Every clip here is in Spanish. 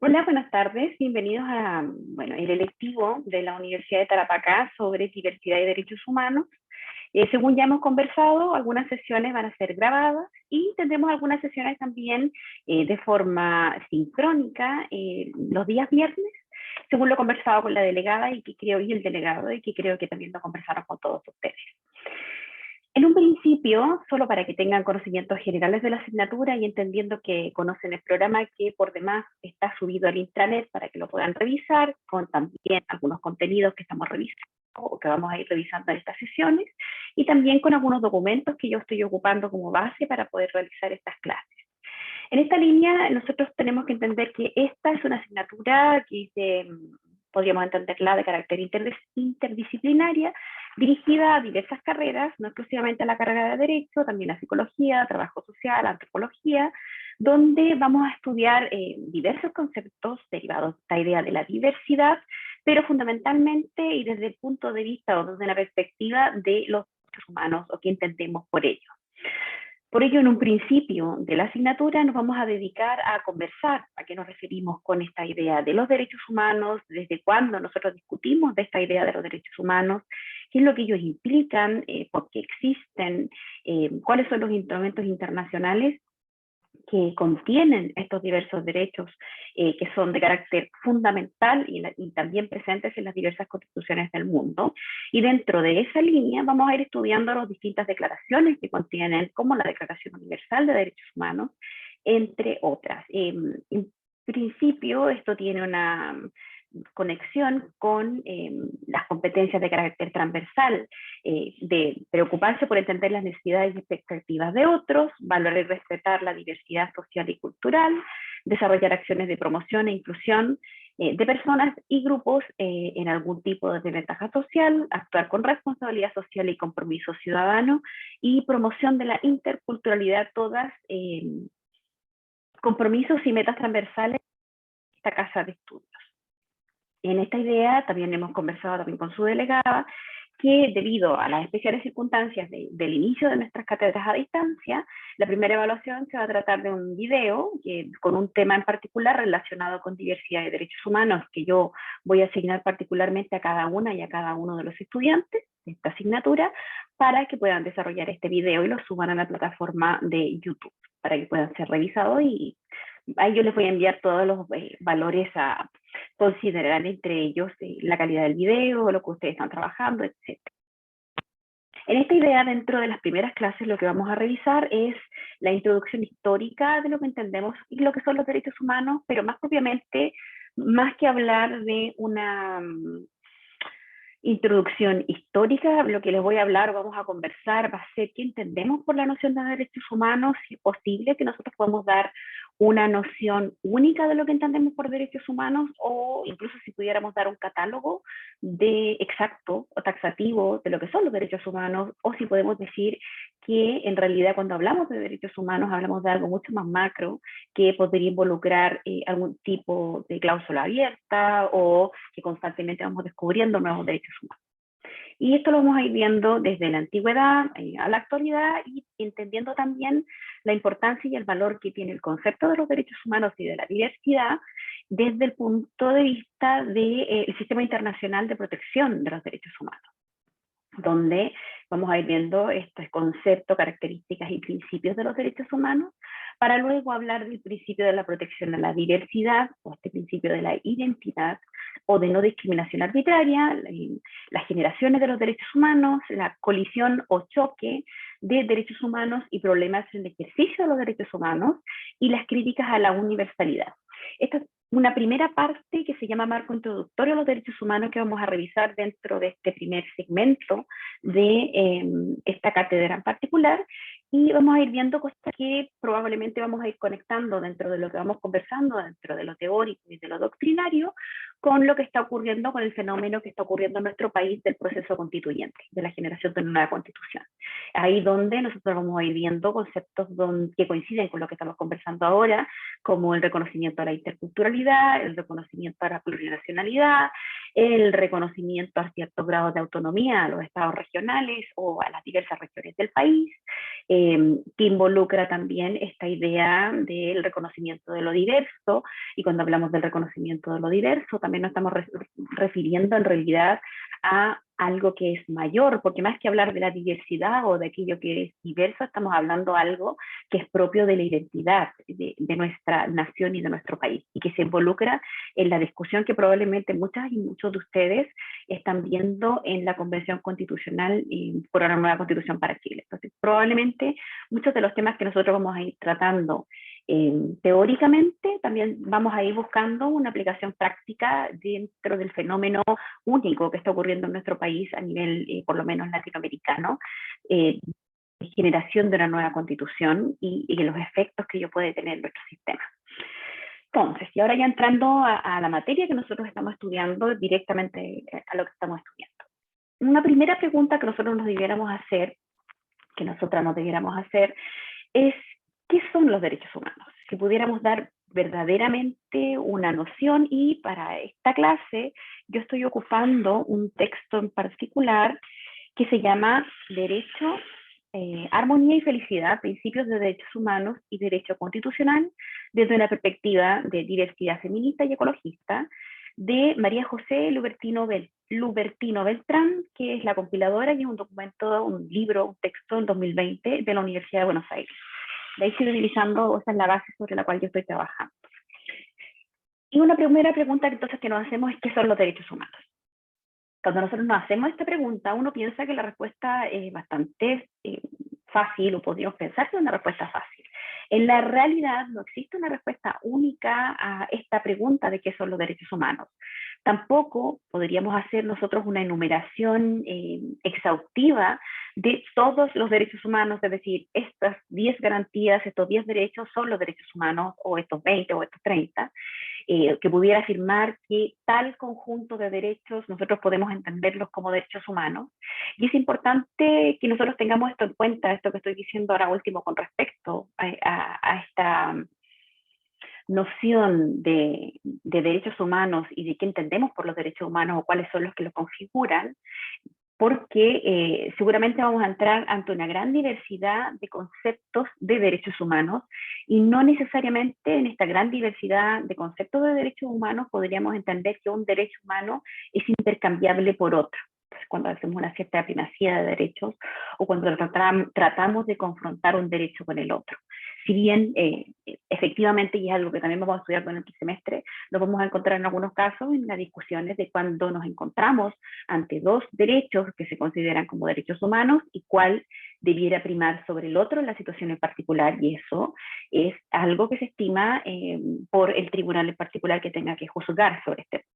Hola, buenas tardes. Bienvenidos a, el electivo de la Universidad de Tarapacá sobre diversidad y derechos humanos. Según ya hemos conversado, algunas sesiones van a ser grabadas y tendremos algunas sesiones también de forma sincrónica los días viernes, según lo conversado con la delegada y el delegado, y que creo que también lo conversaron con todos ustedes. En un principio, solo para que tengan conocimientos generales de la asignatura y entendiendo que conocen el programa que por demás está subido al intranet para que lo puedan revisar, con también algunos contenidos que estamos revisando o que vamos a ir revisando en estas sesiones, y también con algunos documentos que yo estoy ocupando como base para poder realizar estas clases. En esta línea, nosotros tenemos que entender que esta es una asignatura que podríamos entenderla de carácter interdisciplinaria, dirigida a diversas carreras, no exclusivamente a la carrera de Derecho, también a Psicología, Trabajo Social, Antropología, donde vamos a estudiar diversos conceptos derivados de esta idea de la diversidad, pero fundamentalmente y desde el punto de vista o desde la perspectiva de los derechos humanos o qué entendemos por ello. Por ello, en un principio de la asignatura nos vamos a dedicar a conversar a qué nos referimos con esta idea de los derechos humanos, desde cuándo nosotros discutimos de esta idea de los derechos humanos, qué es lo que ellos implican, por qué existen, cuáles son los instrumentos internacionales que contienen estos diversos derechos que son de carácter fundamental y también presentes en las diversas constituciones del mundo. Y dentro de esa línea vamos a ir estudiando las distintas declaraciones que contienen, como la Declaración Universal de Derechos Humanos, entre otras. En principio, esto tiene una conexión con las competencias de carácter transversal, de preocuparse por entender las necesidades y expectativas de otros, valorar y respetar la diversidad social y cultural, desarrollar acciones de promoción e inclusión de personas y grupos en algún tipo de desventaja social, actuar con responsabilidad social y compromiso ciudadano, y promoción de la interculturalidad, todas compromisos y metas transversales de esta casa de estudios. En esta idea también hemos conversado también con su delegada, que debido a las especiales circunstancias del inicio de nuestras cátedras a distancia, la primera evaluación se va a tratar de un video con un tema en particular relacionado con diversidad y derechos humanos, que yo voy a asignar particularmente a cada una y a cada uno de los estudiantes de esta asignatura, para que puedan desarrollar este video y lo suban a la plataforma de YouTube, para que puedan ser revisados, y ahí yo les voy a enviar todos los valores a considerar, entre ellos la calidad del video, lo que ustedes están trabajando, etc. En esta idea, dentro de las primeras clases, lo que vamos a revisar es la introducción histórica de lo que entendemos y lo que son los derechos humanos, pero más propiamente, más que hablar de una introducción histórica, lo que les voy a hablar, vamos a conversar, va a ser qué entendemos por la noción de derechos humanos, si es posible que nosotros podamos dar una noción única de lo que entendemos por derechos humanos, o incluso si pudiéramos dar un catálogo de exacto o taxativo de lo que son los derechos humanos, o si podemos decir que en realidad cuando hablamos de derechos humanos hablamos de algo mucho más macro, que podría involucrar algún tipo de cláusula abierta, o que constantemente vamos descubriendo nuevos derechos humanos. Y esto lo vamos a ir viendo desde la antigüedad a la actualidad, y entendiendo también la importancia y el valor que tiene el concepto de los derechos humanos y de la diversidad desde el punto de vista del sistema internacional de protección de los derechos humanos, donde vamos a ir viendo estos conceptos, características y principios de los derechos humanos, para luego hablar del principio de la protección a la diversidad, o este principio de la identidad, o de no discriminación arbitraria, las generaciones de los derechos humanos, la colisión o choque de derechos humanos y problemas en el ejercicio de los derechos humanos, y las críticas a la universalidad. Esta es una primera parte que se llama marco introductorio a los derechos humanos, que vamos a revisar dentro de este primer segmento de esta cátedra en particular, y vamos a ir viendo cosas que probablemente vamos a ir conectando dentro de lo que vamos conversando, dentro de lo teórico y de lo doctrinario, con lo que está ocurriendo, con el fenómeno que está ocurriendo en nuestro país del proceso constituyente, de la generación de una nueva constitución. Ahí donde nosotros vamos a ir viendo conceptos que coinciden con lo que estamos conversando ahora, como el reconocimiento a la interculturalidad, el reconocimiento a la plurinacionalidad, el reconocimiento a ciertos grados de autonomía a los estados regionales o a las diversas regiones del país, que involucra también esta idea del reconocimiento de lo diverso, y cuando hablamos del reconocimiento de lo diverso, también nos estamos refiriendo en realidad a algo que es mayor, porque más que hablar de la diversidad o de aquello que es diverso, estamos hablando de algo que es propio de la identidad de nuestra nación y de nuestro país, y que se involucra en la discusión que probablemente muchas y muchos de ustedes están viendo en la Convención Constitucional por una nueva Constitución para Chile. Entonces, probablemente muchos de los temas que nosotros vamos a ir tratando teóricamente, también vamos a ir buscando una aplicación práctica dentro del fenómeno único que está ocurriendo en nuestro país a nivel, por lo menos latinoamericano, generación de una nueva constitución y los efectos que ello puede tener en nuestro sistema. Entonces, y ahora ya entrando a la materia que nosotros estamos estudiando, directamente a lo que estamos estudiando. Una primera pregunta que nosotros nos debiéramos hacer, que nosotras nos debiéramos hacer, es ¿qué son los derechos humanos? Si pudiéramos dar verdaderamente una noción, y para esta clase yo estoy ocupando un texto en particular que se llama Derecho, Armonía y Felicidad, Principios de Derechos Humanos y Derecho Constitucional desde una perspectiva de diversidad feminista y ecologista, de María José Lubertino Beltrán, que es la compiladora, y es un documento, un libro, un texto en 2020 de la Universidad de Buenos Aires. De ahí estoy utilizando, esa es la base sobre la cual yo estoy trabajando. Y una primera pregunta entonces que nos hacemos es ¿qué son los derechos humanos? Cuando nosotros nos hacemos esta pregunta, uno piensa que la respuesta es bastante fácil, o podríamos pensar que es una respuesta fácil. En la realidad no existe una respuesta única a esta pregunta de qué son los derechos humanos. Tampoco podríamos hacer nosotros una enumeración exhaustiva de todos los derechos humanos, es decir, estas 10 garantías, estos 10 derechos son los derechos humanos, o estos 20 o estos 30, que pudiera afirmar que tal conjunto de derechos nosotros podemos entenderlos como derechos humanos. Y es importante que nosotros tengamos esto en cuenta, esto que estoy diciendo ahora último con respecto a esta noción de derechos humanos y de qué entendemos por los derechos humanos o cuáles son los que los configuran, porque seguramente vamos a entrar ante una gran diversidad de conceptos de derechos humanos, y no necesariamente en esta gran diversidad de conceptos de derechos humanos podríamos entender que un derecho humano es intercambiable por otro. Entonces, cuando hacemos una cierta primacía de derechos o cuando tratamos de confrontar un derecho con el otro. Si bien efectivamente, y es algo que también vamos a estudiar durante el semestre, lo vamos a encontrar en algunos casos en las discusiones de cuando nos encontramos ante dos derechos que se consideran como derechos humanos y cuál debiera primar sobre el otro en la situación en particular, y eso es algo que se estima por el tribunal en particular que tenga que juzgar sobre este punto.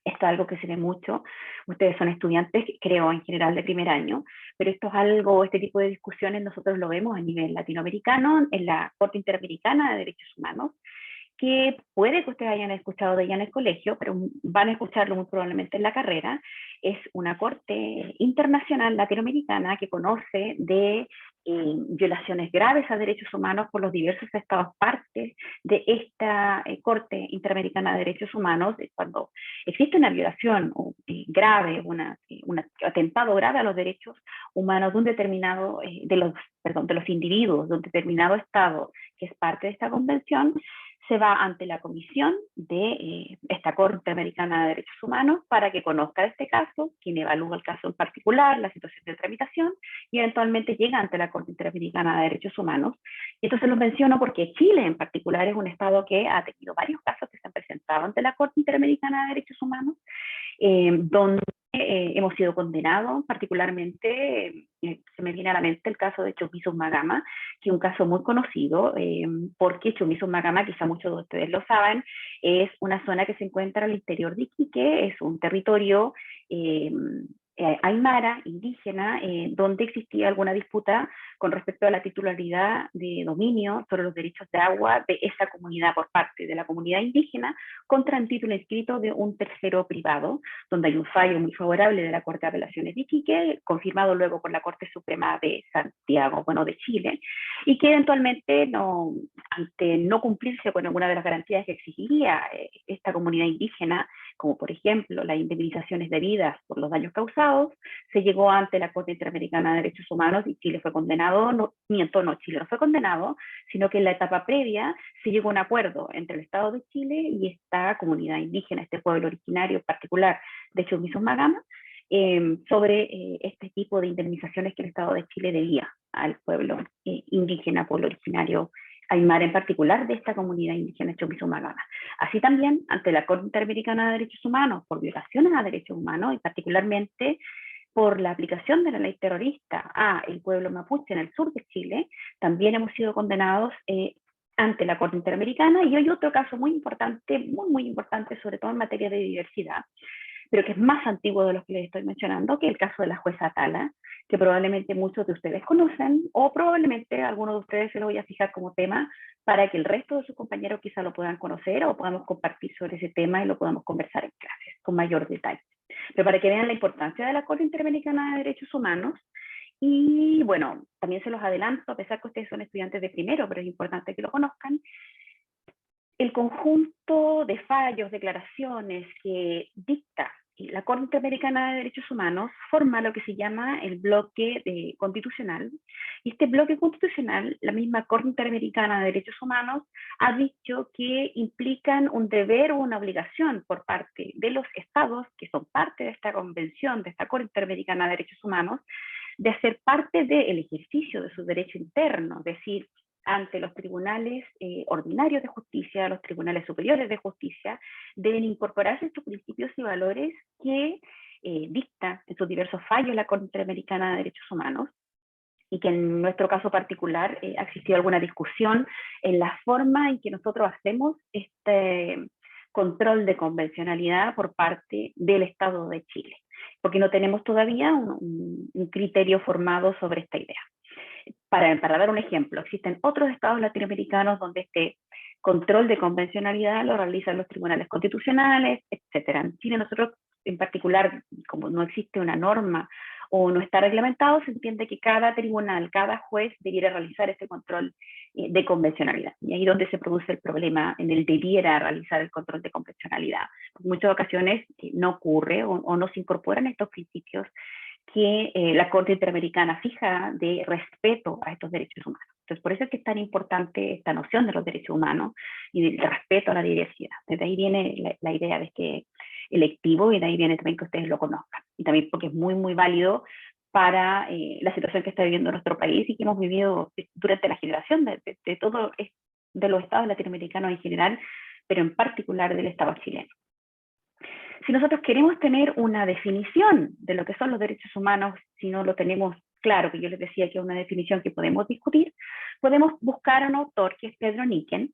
Esto es algo que se ve mucho, ustedes son estudiantes, creo, en general de primer año, pero esto es algo, este tipo de discusiones nosotros lo vemos a nivel latinoamericano, en la Corte Interamericana de Derechos Humanos, que puede que ustedes hayan escuchado de ella en el colegio, pero van a escucharlo muy probablemente en la carrera. Es una corte internacional latinoamericana que conoce de violaciones graves a derechos humanos por los diversos estados partes de esta Corte Interamericana de Derechos Humanos. Cuando existe una violación grave, un atentado grave a los derechos humanos de un determinado, de los individuos de un determinado estado que es parte de esta convención, se va ante la comisión de esta Corte Interamericana de Derechos Humanos para que conozca este caso, quien evalúa el caso en particular, la situación de tramitación, y eventualmente llega ante la Corte Interamericana de Derechos Humanos. Y esto se lo menciono porque Chile en particular es un estado que ha tenido varios casos que se han presentado ante la Corte Interamericana de Derechos Humanos, donde hemos sido condenados, particularmente se me viene a la mente el caso de Chuquisumarama, que es un caso muy conocido, porque Chuquisumarama, quizá muchos de ustedes lo saben, es una zona que se encuentra al interior de Iquique, es un territorio aymara, indígena, donde existía alguna disputa con respecto a la titularidad de dominio sobre los derechos de agua de esa comunidad por parte de la comunidad indígena contra el título inscrito de un tercero privado, donde hay un fallo muy favorable de la Corte de Apelaciones de Iquique, confirmado luego por la Corte Suprema de Santiago, de Chile, y que eventualmente, ante no cumplirse con alguna de las garantías que exigiría esta comunidad indígena como por ejemplo las indemnizaciones debidas por los daños causados, se llegó ante la Corte Interamericana de Derechos Humanos y Chile fue condenado, no, Chile no fue condenado, sino que en la etapa previa se llegó a un acuerdo entre el Estado de Chile y esta comunidad indígena, este pueblo originario particular de Chumisos-Magama, sobre este tipo de indemnizaciones que el Estado de Chile debía al pueblo indígena, pueblo originario aymara en particular de esta comunidad indígena Chumisos-Magama. Así también, ante la Corte Interamericana de Derechos Humanos, por violaciones a derechos humanos y particularmente por la aplicación de la ley terrorista a el pueblo mapuche en el sur de Chile, también hemos sido condenados ante la Corte Interamericana. Y hay otro caso muy importante, muy importante, sobre todo en materia de diversidad, pero que es más antiguo de los que les estoy mencionando, que es el caso de la jueza Atala, que probablemente muchos de ustedes conocen, o probablemente algunos de ustedes se lo voy a fijar como tema para que el resto de sus compañeros quizá lo puedan conocer o podamos compartir sobre ese tema y lo podamos conversar en clases con mayor detalle. Pero para que vean la importancia de la Corte Interamericana de Derechos Humanos, y bueno, también se los adelanto, a pesar que ustedes son estudiantes de primero, pero es importante que lo conozcan, el conjunto de fallos, declaraciones que dicta la Corte Interamericana de Derechos Humanos forma lo que se llama el bloque constitucional. Y este bloque constitucional, la misma Corte Interamericana de Derechos Humanos ha dicho que implican un deber o una obligación por parte de los estados que son parte de esta convención, de esta Corte Interamericana de Derechos Humanos, de hacer parte del ejercicio de su derecho interno, es decir, ante los tribunales ordinarios de justicia, los tribunales superiores de justicia, deben incorporarse estos principios y valores que dicta en sus diversos fallos la Corte Interamericana de Derechos Humanos, y que en nuestro caso particular ha existido alguna discusión en la forma en que nosotros hacemos este control de convencionalidad por parte del Estado de Chile, porque no tenemos todavía un criterio formado sobre esta idea. Para dar un ejemplo, existen otros estados latinoamericanos donde este control de convencionalidad lo realizan los tribunales constitucionales, etc. En Chile nosotros en particular, como no existe una norma o no está reglamentado, se entiende que cada tribunal, cada juez debiera realizar este control de convencionalidad. Y ahí es donde se produce el problema en el debiera realizar el control de convencionalidad. En muchas ocasiones no ocurre o no se incorporan estos principios que la Corte Interamericana fija de respeto a estos derechos humanos. Entonces, por eso es que es tan importante esta noción de los derechos humanos y del respeto a la diversidad. Desde ahí viene la idea de este electivo y de ahí viene también que ustedes lo conozcan. Y también porque es muy válido para la situación que está viviendo nuestro país y que hemos vivido durante la generación de todos de los estados latinoamericanos en general, pero en particular del Estado chileno. Si nosotros queremos tener una definición de lo que son los derechos humanos, si no lo tenemos claro, que yo les decía que es una definición que podemos discutir, podemos buscar a un autor que es Pedro Niken,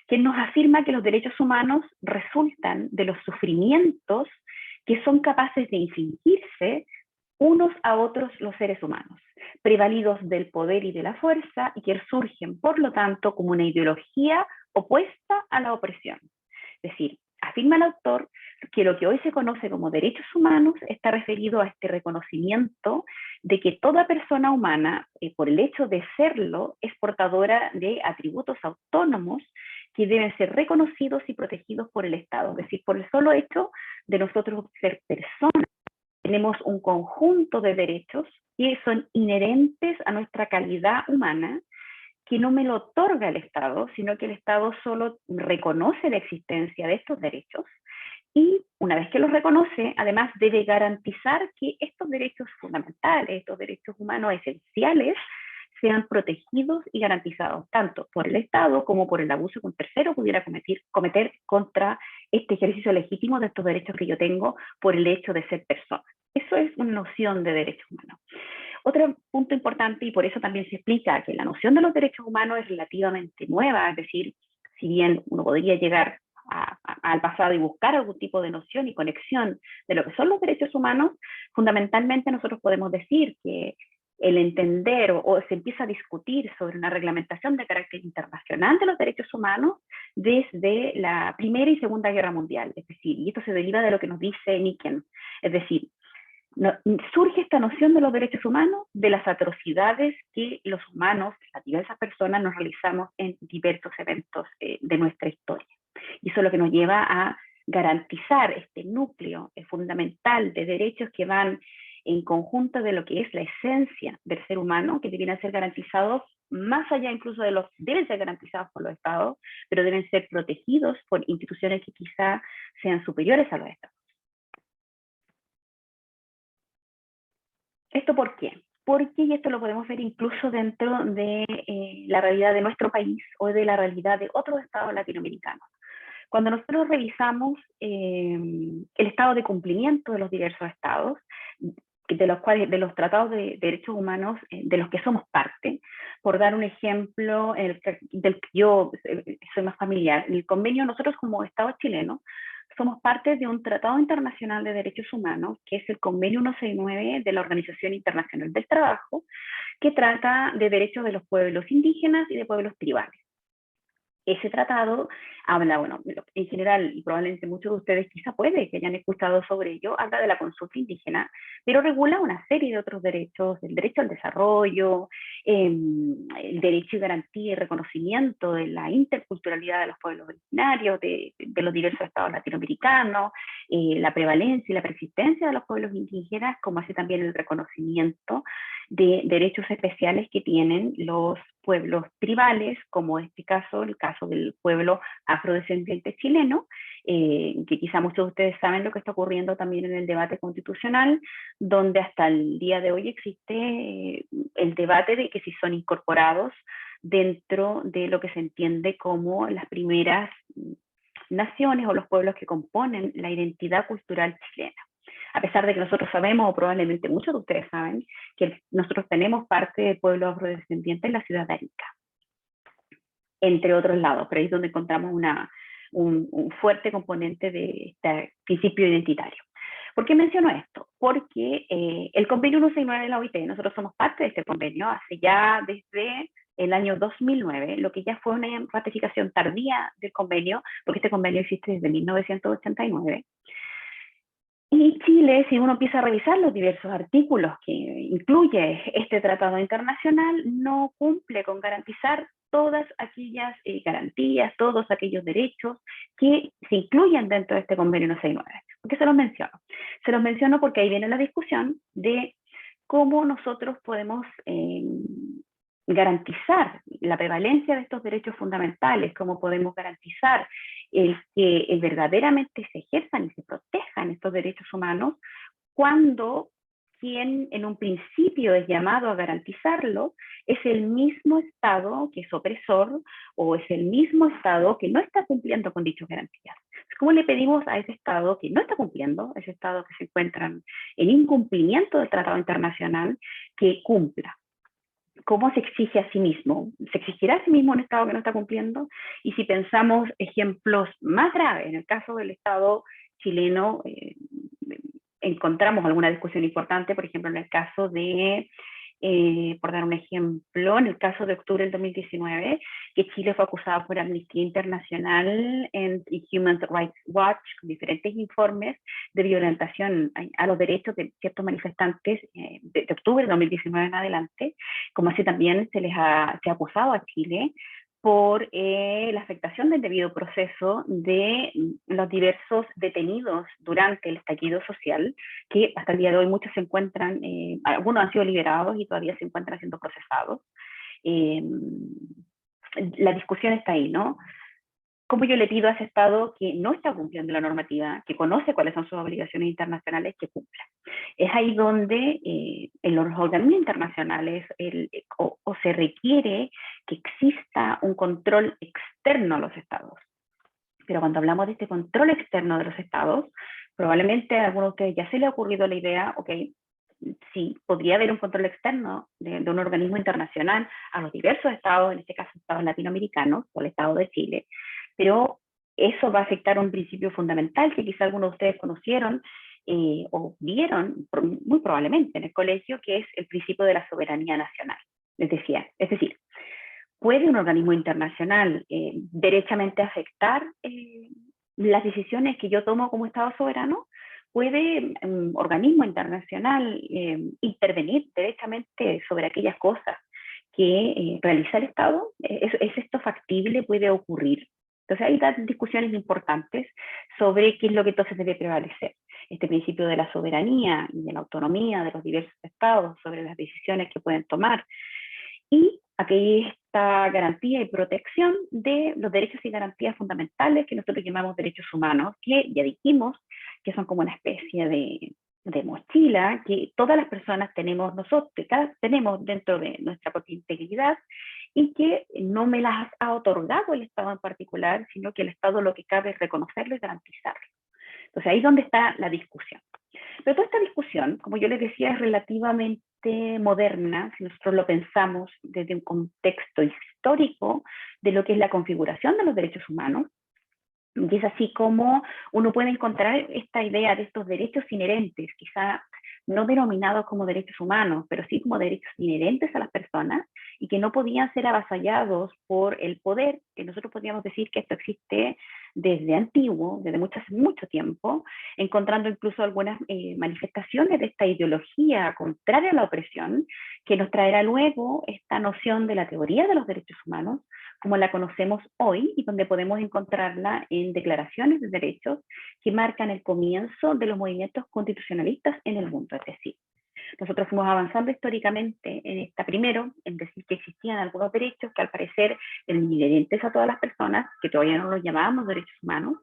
que nos afirma que los derechos humanos resultan de los sufrimientos que son capaces de infligirse unos a otros los seres humanos, prevalidos del poder y de la fuerza, y que surgen, por lo tanto, como una ideología opuesta a la opresión. Es decir, afirma el autor que lo que hoy se conoce como derechos humanos está referido a este reconocimiento de que toda persona humana, por el hecho de serlo, es portadora de atributos autónomos que deben ser reconocidos y protegidos por el Estado. Es decir, por el solo hecho de nosotros ser personas, tenemos un conjunto de derechos que son inherentes a nuestra calidad humana, que no me lo otorga el Estado, sino que el Estado solo reconoce la existencia de estos derechos y una vez que los reconoce, además debe garantizar que estos derechos fundamentales, estos derechos humanos esenciales, sean protegidos y garantizados, tanto por el Estado como por el abuso que un tercero pudiera cometer contra este ejercicio legítimo de estos derechos que yo tengo por el hecho de ser persona. Eso es una noción de derechos humanos. Otro punto importante, y por eso también se explica que la noción de los derechos humanos es relativamente nueva, es decir, si bien uno podría llegar al pasado y buscar algún tipo de noción y conexión de lo que son los derechos humanos, fundamentalmente nosotros podemos decir que el entender o se empieza a discutir sobre una reglamentación de carácter internacional de los derechos humanos desde la Primera y Segunda Guerra Mundial, es decir, y esto se deriva de lo que nos dice Niken, es decir, surge esta noción de los derechos humanos de las atrocidades que los humanos, las diversas personas, nos realizamos en diversos eventos de nuestra historia. Y eso es lo que nos lleva a garantizar este núcleo fundamental de derechos que van en conjunto de lo que es la esencia del ser humano, que deben ser garantizados más allá incluso de los, deben ser garantizados por los estados, pero deben ser protegidos por instituciones que quizá sean superiores a los estados. ¿Esto por qué? Porque, y esto lo podemos ver incluso dentro de la realidad de nuestro país o de la realidad de otros estados latinoamericanos. Cuando nosotros revisamos el estado de cumplimiento de los diversos estados, de los cuales, de los tratados de derechos humanos de los que somos parte, por dar un ejemplo del que yo soy más familiar, el convenio, nosotros como Estado chileno, somos parte de un Tratado Internacional de Derechos Humanos, que es el Convenio 169 de la Organización Internacional del Trabajo, que trata de derechos de los pueblos indígenas y de pueblos tribales. Ese tratado habla, bueno, en general, y probablemente muchos de ustedes quizá puede que hayan escuchado sobre ello, habla de la consulta indígena, pero regula una serie de otros derechos, el derecho al desarrollo, el derecho y garantía y reconocimiento de la interculturalidad de los pueblos originarios, de los diversos estados latinoamericanos, la prevalencia y la persistencia de los pueblos indígenas, como así también el reconocimiento de derechos especiales que tienen los pueblos tribales, como este caso, el caso del pueblo afrodescendiente chileno, que quizá muchos de ustedes saben lo que está ocurriendo también en el debate constitucional, donde hasta el día de hoy existe el debate de que si son incorporados dentro de lo que se entiende como las primeras naciones o los pueblos que componen la identidad cultural chilena. A pesar de que nosotros sabemos, o probablemente muchos de ustedes saben, que nosotros tenemos parte del pueblo afrodescendiente en la ciudad de Arica, entre otros lados, pero ahí es donde encontramos un fuerte componente de este principio identitario. ¿Por qué menciono esto? Porque el convenio 169 de la OIT, nosotros somos parte de este convenio hace ya desde el año 2009, lo que ya fue una ratificación tardía del convenio, porque este convenio existe desde 1989. Y Chile, si uno empieza a revisar los diversos artículos que incluye este tratado internacional, no cumple con garantizar todas aquellas garantías, todos aquellos derechos que se incluyen dentro de este convenio 169. ¿Por qué se los menciono? Se los menciono porque ahí viene la discusión de cómo nosotros podemos garantizar la prevalencia de estos derechos fundamentales, cómo podemos garantizar el que verdaderamente se ejerzan y se protejan estos derechos humanos cuando quien en un principio es llamado a garantizarlo es el mismo Estado que es opresor o es el mismo Estado que no está cumpliendo con dichas garantías. ¿Cómo le pedimos a ese Estado que no está cumpliendo, ese Estado que se encuentra en incumplimiento del Tratado Internacional, que cumpla? ¿Cómo se exige a sí mismo? ¿Se exigirá a sí mismo un Estado que no está cumpliendo? Y si pensamos ejemplos más graves, en el caso del Estado chileno, encontramos alguna discusión importante, por ejemplo, en el caso de, por dar un ejemplo, en el caso de octubre del 2019, que Chile fue acusado por Amnistía Internacional y Human Rights Watch, con diferentes informes de violentación a los derechos de ciertos manifestantes de octubre del 2019 en adelante, como así también se ha acusado a Chile por la afectación del debido proceso de los diversos detenidos durante el estallido social, que hasta el día de hoy muchos se encuentran, algunos han sido liberados y todavía se encuentran siendo procesados. La discusión está ahí, ¿no? ¿Cómo yo le pido a ese Estado que no está cumpliendo la normativa, que conoce cuáles son sus obligaciones internacionales, que cumpla? Es ahí donde en los organismos internacionales o se requiere que exista un control externo a los Estados. Pero cuando hablamos de este control externo de los Estados, probablemente a algunos de ustedes ya se le ha ocurrido la idea, ok, sí, podría haber un control externo de un organismo internacional a los diversos estados, en este caso estados latinoamericanos, o el Estado de Chile, pero eso va a afectar un principio fundamental que quizá algunos de ustedes conocieron o vieron muy probablemente en el colegio, que es el principio de la soberanía nacional. Les decía, es decir, ¿puede un organismo internacional derechamente afectar las decisiones que yo tomo como Estado soberano? ¿Puede un organismo internacional intervenir derechamente sobre aquellas cosas que realiza el Estado? ¿Es esto factible? ¿Puede ocurrir? Entonces hay discusiones importantes sobre qué es lo que entonces debe prevalecer. Este principio de la soberanía y de la autonomía de los diversos estados sobre las decisiones que pueden tomar. Y aquí está garantía y protección de los derechos y garantías fundamentales que nosotros llamamos derechos humanos, que ya dijimos que son como una especie de mochila que todas las personas tenemos nosotros, tenemos dentro de nuestra propia integridad y que no me las ha otorgado el Estado en particular, sino que el Estado lo que cabe es reconocerlo y garantizarlo. Entonces ahí es donde está la discusión. Pero toda esta discusión, como yo les decía, es relativamente moderna, si nosotros lo pensamos desde un contexto histórico de lo que es la configuración de los derechos humanos, y es así como uno puede encontrar esta idea de estos derechos inherentes, quizá no denominados como derechos humanos, pero sí como derechos inherentes a las personas y que no podían ser avasallados por el poder, que nosotros podríamos decir que esto existe desde antiguo, desde mucho tiempo, encontrando incluso algunas manifestaciones de esta ideología contraria a la opresión, que nos traerá luego esta noción de la teoría de los derechos humanos, como la conocemos hoy y donde podemos encontrarla en declaraciones de derechos que marcan el comienzo de los movimientos constitucionalistas en el mundo. Es decir, nosotros fuimos avanzando históricamente en esta primero, en decir que existían algunos derechos que al parecer eran inherentes a todas las personas, que todavía no los llamábamos derechos humanos,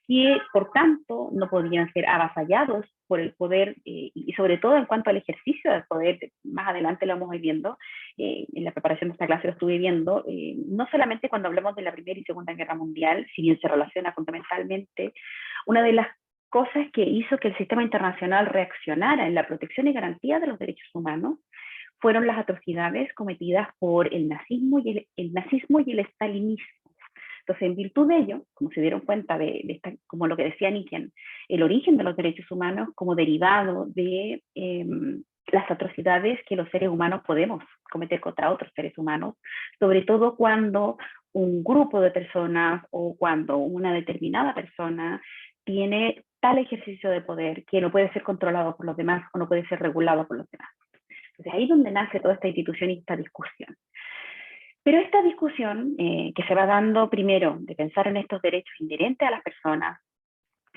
que por tanto no podían ser avasallados por el poder y sobre todo en cuanto al ejercicio del poder, más adelante lo vamos a ir viendo, en la preparación de esta clase lo estuve viendo, no solamente cuando hablamos de la Primera y Segunda Guerra Mundial, si bien se relaciona fundamentalmente, una de las cosas que hizo que el sistema internacional reaccionara en la protección y garantía de los derechos humanos fueron las atrocidades cometidas por el nazismo y el estalinismo. Entonces, en virtud de ello, como se dieron cuenta de esta, como lo que decía Niken, el origen de los derechos humanos como derivado de las atrocidades que los seres humanos podemos cometer contra otros seres humanos, sobre todo cuando un grupo de personas o cuando una determinada persona tiene tal ejercicio de poder que no puede ser controlado por los demás o no puede ser regulado por los demás. Entonces, ahí es donde nace toda esta institución y esta discusión. Pero esta discusión que se va dando primero de pensar en estos derechos inherentes a las personas,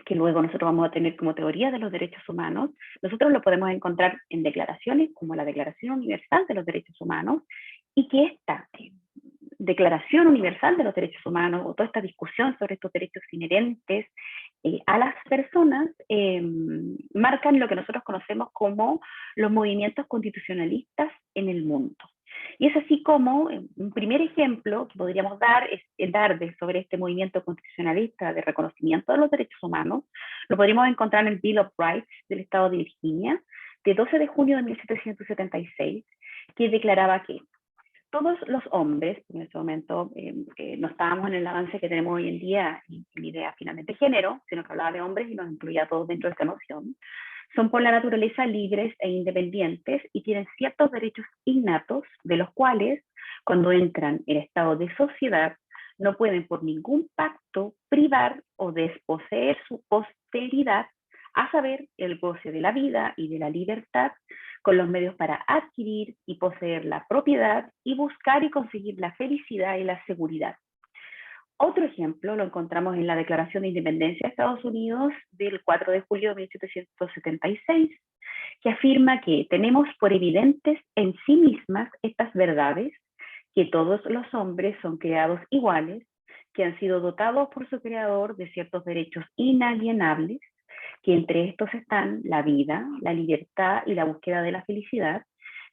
que luego nosotros vamos a tener como teoría de los derechos humanos, nosotros lo podemos encontrar en declaraciones como la Declaración Universal de los Derechos Humanos, y que esta Declaración Universal de los Derechos Humanos, o toda esta discusión sobre estos derechos inherentes a las personas, marcan lo que nosotros conocemos como los movimientos constitucionalistas en el mundo. Y es así como un primer ejemplo que podríamos dar es sobre este movimiento constitucionalista de reconocimiento de los derechos humanos. Lo podríamos encontrar en el Bill of Rights del Estado de Virginia, de 12 de junio de 1776, que declaraba que todos los hombres, en ese momento no estábamos en el avance que tenemos hoy en día en idea finalmente de género, sino que hablaba de hombres y nos incluía a todos dentro de esta noción, son por la naturaleza libres e independientes y tienen ciertos derechos innatos, de los cuales, cuando entran en estado de sociedad, no pueden por ningún pacto privar o desposeer su posteridad, a saber, el goce de la vida y de la libertad, con los medios para adquirir y poseer la propiedad y buscar y conseguir la felicidad y la seguridad. Otro ejemplo lo encontramos en la Declaración de Independencia de Estados Unidos del 4 de julio de 1776, que afirma que tenemos por evidentes en sí mismas estas verdades, que todos los hombres son creados iguales, que han sido dotados por su creador de ciertos derechos inalienables, que entre estos están la vida, la libertad y la búsqueda de la felicidad,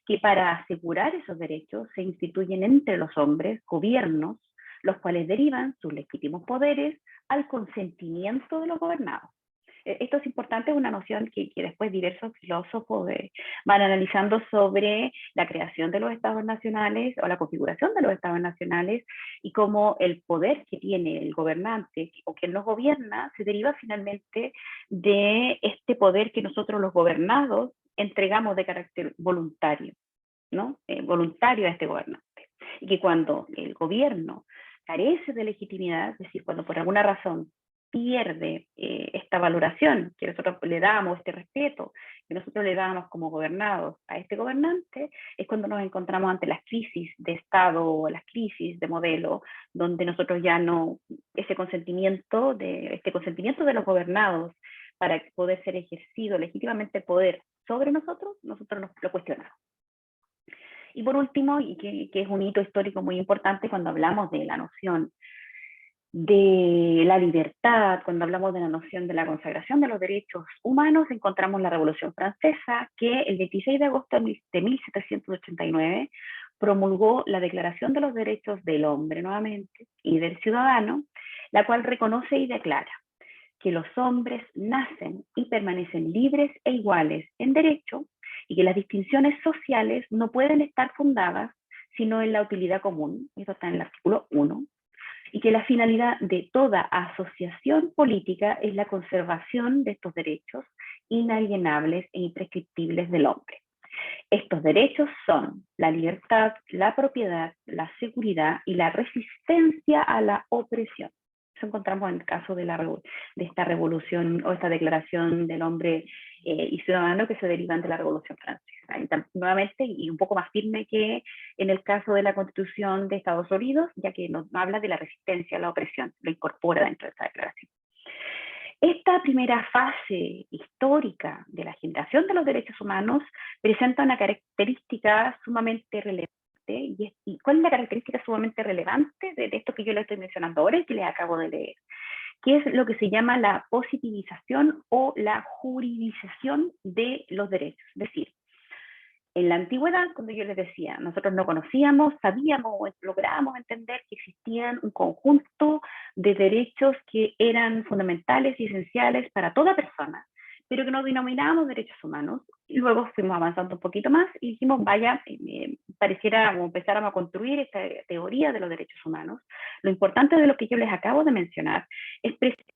que para asegurar esos derechos se instituyen entre los hombres gobiernos, los cuales derivan sus legítimos poderes al consentimiento de los gobernados. Esto es importante, es una noción que después diversos filósofos van analizando sobre la creación de los estados nacionales o la configuración de los estados nacionales y cómo el poder que tiene el gobernante o quien los gobierna se deriva finalmente de este poder que nosotros los gobernados entregamos de carácter voluntario, ¿no? Voluntario a este gobernante. Y que cuando el gobierno carece de legitimidad, es decir, cuando por alguna razón pierde esta valoración que nosotros le damos, este respeto que nosotros le damos como gobernados a este gobernante, es cuando nos encontramos ante las crisis de Estado o las crisis de modelo, donde nosotros ya no, este consentimiento de los gobernados para poder ser ejercido legítimamente el poder sobre nosotros nos lo cuestionamos. Y por último, y que es un hito histórico muy importante cuando hablamos de la noción de la libertad, cuando hablamos de la noción de la consagración de los derechos humanos, encontramos la Revolución Francesa, que el 26 de agosto de 1789 promulgó la Declaración de los Derechos del Hombre, nuevamente, y del Ciudadano, la cual reconoce y declara que los hombres nacen y permanecen libres e iguales en derecho, y que las distinciones sociales no pueden estar fundadas sino en la utilidad común, eso está en el artículo 1, y que la finalidad de toda asociación política es la conservación de estos derechos inalienables e imprescriptibles del hombre. Estos derechos son la libertad, la propiedad, la seguridad y la resistencia a la opresión. Eso encontramos en el caso de esta revolución o esta declaración del hombre y ciudadano que se derivan de la Revolución Francesa. Y nuevamente, y un poco más firme que en el caso de la Constitución de Estados Unidos, ya que nos habla de la resistencia a la opresión, lo incorpora dentro de esta declaración. Esta primera fase histórica de la generación de los derechos humanos presenta una característica sumamente relevante. ¿Y cuál es la característica sumamente relevante de esto que yo le estoy mencionando ahora y que les acabo de leer? Que es lo que se llama la positivización o la juridización de los derechos. Es decir, en la antigüedad, cuando yo les decía, nosotros no conocíamos, sabíamos, lográbamos entender que existían un conjunto de derechos que eran fundamentales y esenciales para toda persona, pero que no denominábamos derechos humanos. Y luego fuimos avanzando un poquito más y dijimos, vaya, pareciera como empezáramos a construir esta teoría de los derechos humanos. Lo importante de lo que yo les acabo de mencionar es precisamente